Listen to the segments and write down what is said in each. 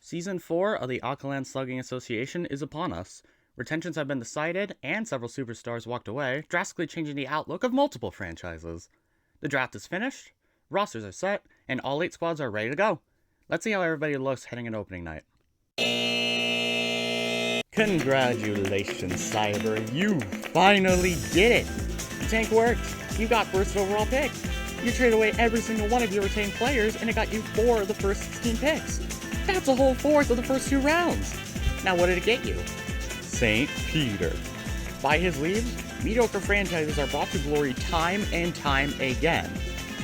Season 4 of the Akaland Slugging Association is upon us. Retentions have been decided, and several superstars walked away, drastically changing the outlook of multiple franchises. The draft is finished, rosters are set, and all 8 squads are ready to go. Let's see how everybody looks heading into opening night. Congratulations, Cyber. You finally did it! The tank worked. You got first overall pick. You traded away every single one of your retained players, and it got you 4 of the first 16 picks. That's a whole 4th of the first 2 rounds. Now what did it get you? St. Peter. By his leaves, mediocre franchises are brought to glory time and time again.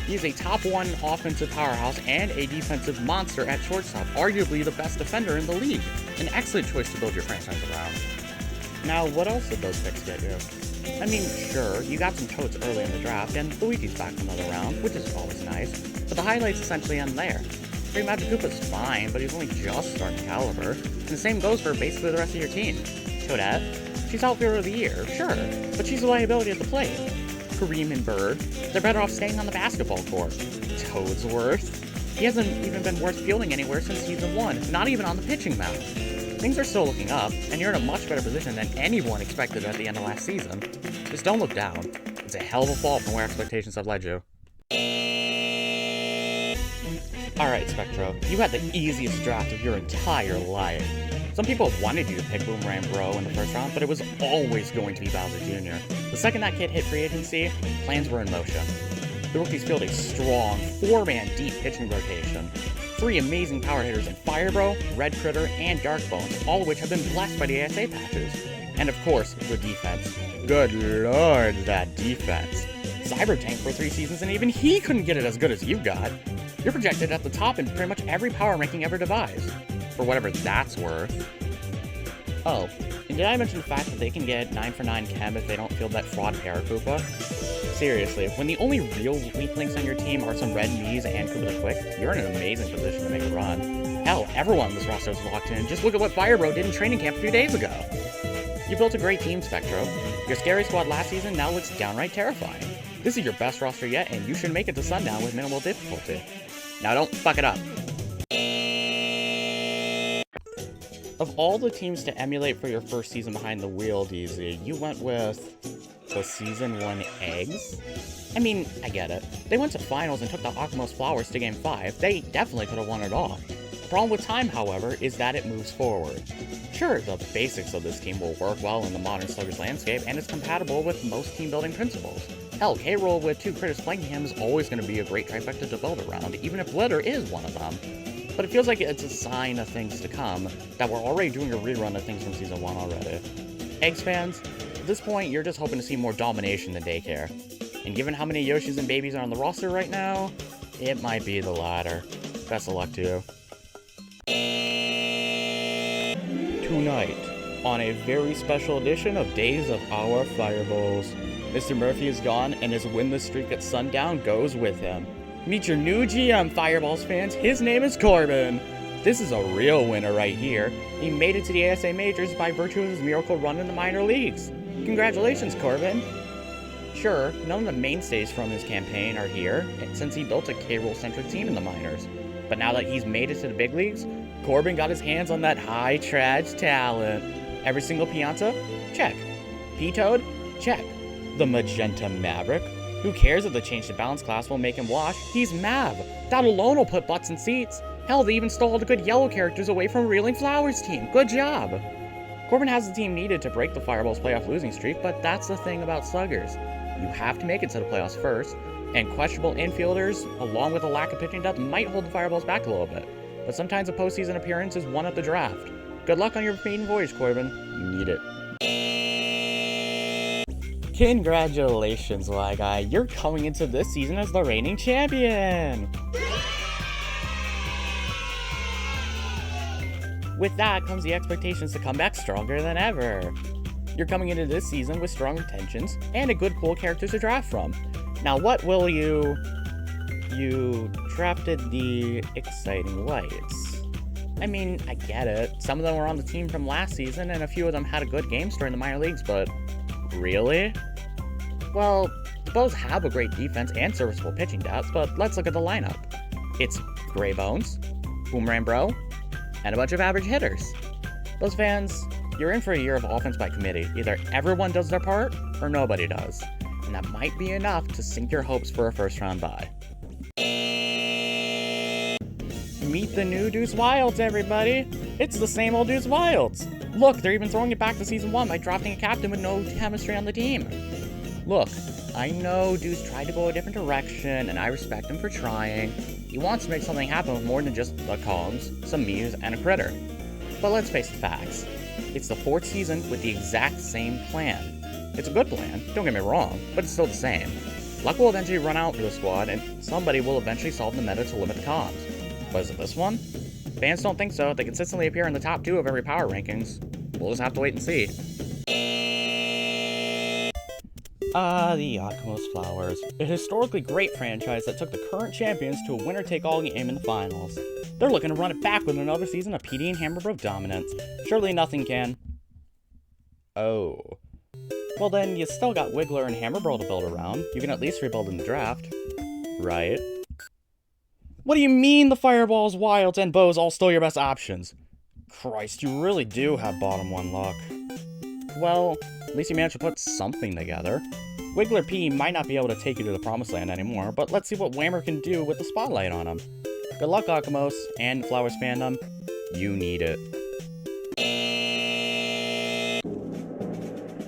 He is a top 1 offensive powerhouse and a defensive monster at shortstop, arguably the best defender in the league. An excellent choice to build your franchise around. Now, what else did those picks get you? I mean, sure, you got some totes early in the draft, and Luigi's back for another round, which is always nice, but the highlights essentially end there. Free Magic Koopa's fine, but he's only just starting caliber, and the same goes for basically the rest of your team. Toadette, she's outfielder of the year, sure, but she's a liability at the plate. Kareem and Bird, they're better off staying on the basketball court. Toadsworth, he hasn't even been worth fielding anywhere since Season 1, not even on the pitching mound. Things are still looking up, and you're in a much better position than anyone expected at the end of last season. Just don't look down. It's a hell of a fall from where expectations have led you. Alright, Spectro, you had the easiest draft of your entire life. Some people wanted you to pick Boomerang Bro in the first round, but it was always going to be Bowser Jr. The second that kid hit free agency, plans were in motion. The rookies field a strong, 4-man deep pitching rotation. 3 amazing power hitters in Fire Bro, Red Critter, and Dark Bones, all of which have been blessed by the ASA patches. And of course, the defense. Good lord, that defense. Cyber tanked for 3 seasons, and even he couldn't get it as good as you got. You're projected at the top in pretty much every power ranking ever devised. For whatever that's worth. Oh, and did I mention the fact that they can get 9 for 9 chem if they don't field that fraud Koopa? Seriously, when the only real weak links on your team are some Red Miis and Koopa the Quick, you're in an amazing position to make a run. Hell, everyone on this roster is locked in. Just look at what Fire Bro did in training camp a few days ago. You built a great team, Spectro. Your scary squad last season now looks downright terrifying. This is your best roster yet, and you should make it to Sundown with minimal difficulty. Now don't fuck it up. Of all the teams to emulate for your first season behind the wheel, DZ, you went with the Season 1 eggs? I mean, I get it. They went to finals and took the Akamos Flowers to Game 5. They definitely could have won it all. The problem with time, however, is that it moves forward. Sure, the basics of this team will work well in the modern Sluggers landscape, and it's compatible with most team-building principles. Hell, K-Roll with 2 critters flanking him is always going to be a great trifecta to build around, even if Glitter is one of them. But it feels like it's a sign of things to come, that we're already doing a rerun of things from Season 1 already. Eggs fans, at this point, you're just hoping to see more domination than daycare. And given how many Yoshis and babies are on the roster right now, it might be the latter. Best of luck to you. Tonight, on a very special edition of Days of Our Fireballs, Mr. Murphy is gone and his winless streak at Sundown goes with him. Meet your new GM, Fireballs fans. His name is Corbin. This is a real winner right here. He made it to the ASA Majors by virtue of his miracle run in the minor leagues. Congratulations, Corbin. Sure, none of the mainstays from his campaign are here, since he built a K-Roll-centric team in the minors. But now that he's made it to the big leagues, Corbin got his hands on that high-trash talent. Every single Pianta? Check. P-Toad? Check. The Magenta Maverick? Who cares if the change to balance class will make him wash? He's Mav. That alone will put butts in seats. Hell, they even stole all the good yellow characters away from Reeling Flowers' team. Good job. Corbin has the team needed to break the Fireballs playoff losing streak, but that's the thing about Sluggers. You have to make it to the playoffs first, and questionable infielders, along with a lack of pitching depth, might hold the Fireballs back a little bit. But sometimes a postseason appearance is won at the draft. Good luck on your maiden voyage, Corbin. You need it. Congratulations, my guy. You're coming into this season as the reigning champion! With that comes the expectations to come back stronger than ever. You're coming into this season with strong retentions and a good pool of characters to draft from. Now what will you drafted the Exciting Lights. I mean, I get it. Some of them were on the team from last season and a few of them had a good game during the minor leagues, but really? Well, the Bows have a great defense and serviceable pitching depth, but let's look at the lineup. It's Gray Bones, Boomerang Bro, and a bunch of average hitters. Those fans, you're in for a year of offense by committee. Either everyone does their part, or nobody does. And that might be enough to sink your hopes for a first-round bye. Meet the new Deuce Wilds, everybody! It's the same old Deuce Wilds! Look, they're even throwing it back to Season 1 by drafting a captain with no chemistry on the team. Look, I know Deuce tried to go a different direction, and I respect him for trying. He wants to make something happen with more than just the columns, some memes, and a critter. But let's face the facts. It's the 4th season with the exact same plan. It's a good plan, don't get me wrong, but it's still the same. Luck will eventually run out for the squad, and somebody will eventually solve the meta to limit the comms. But is it this one? Fans don't think so. They consistently appear in the top 2 of every power rankings. We'll just have to wait and see. The Akaland Flowers. A historically great franchise that took the current champions to a winner-take-all game in the finals. They're looking to run it back with another season of PD and Hammer Bro dominance. Surely nothing can... Oh. Well then, you still got Wiggler and Hammer Bro to build around. You can at least rebuild in the draft. Right? What do you mean the Fireballs, Wilds, and Bows all still your best options? Christ, you really do have bottom 1 luck. Well, at least you managed to put something together. Wiggler P might not be able to take you to the promised land anymore, but let's see what Whammer can do with the spotlight on him. Good luck, Akamos, and Flowers fandom. You need it.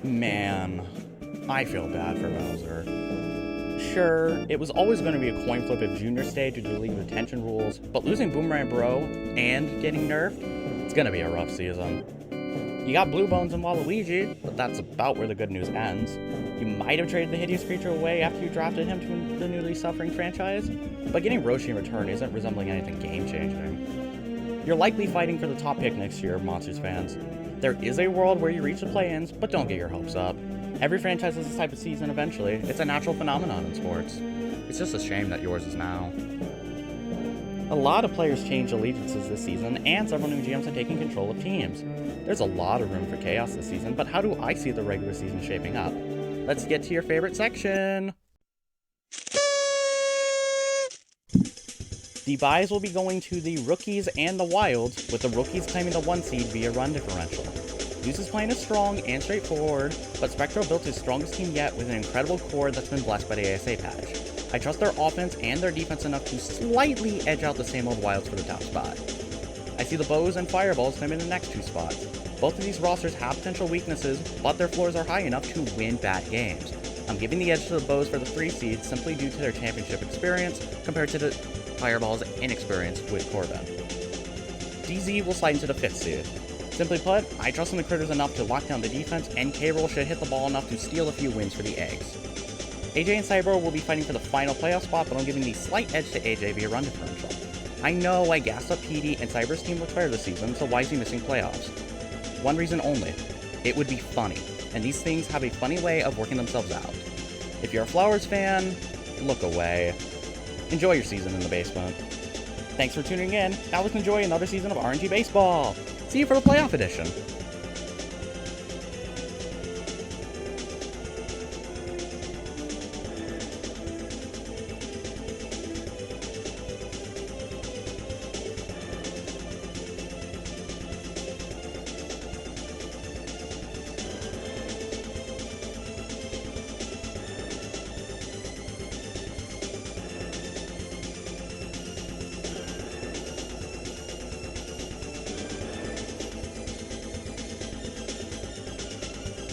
Man, I feel bad for Bowser. Sure, it was always going to be a coin flip if Junior stayed due to the League Retention rules, but losing Boomerang Bro and getting nerfed, it's going to be a rough season. You got Blue Bones and Waluigi, but that's about where the good news ends. You might have traded the hideous creature away after you drafted him to the newly suffering franchise, but getting Roshi in return isn't resembling anything game-changing. You're likely fighting for the top pick next year, Monsters fans. There is a world where you reach the play-ins, but don't get your hopes up. Every franchise has this type of season eventually. It's a natural phenomenon in sports. It's just a shame that yours is now. A lot of players changed allegiances this season, and several new GMs are taking control of teams. There's a lot of room for chaos this season, but how do I see the regular season shaping up? Let's get to your favorite section! The buys will be going to the rookies and the wilds, with the rookies claiming the 1 seed via run differential. Deuce's plan is strong and straightforward, but Spectro built his strongest team yet with an incredible core that's been blessed by the ASA patch. I trust their offense and their defense enough to slightly edge out the same old wilds for the top spot. I see the Bows and Fireballs claiming the next 2 spots. Both of these rosters have potential weaknesses, but their floors are high enough to win bad games. I'm giving the edge to the Bows for the 3 seed simply due to their championship experience compared to the Fireballs' inexperience with Corbin. DZ will slide into the 5th seed. Simply put, I trust in the critters enough to lock down the defense, and K-Roll should hit the ball enough to steal a few wins for the eggs. AJ and Cyber will be fighting for the final playoff spot, but I'm giving the slight edge to AJ via run differential. I know I gassed up PD, and Cyber's team looks better this season, so why is he missing playoffs? One reason only. It would be funny, and these things have a funny way of working themselves out. If you're a Flowers fan, look away. Enjoy your season in the basement. Thanks for tuning in. Now let's enjoy another season of RNG Baseball. See you for the playoff edition.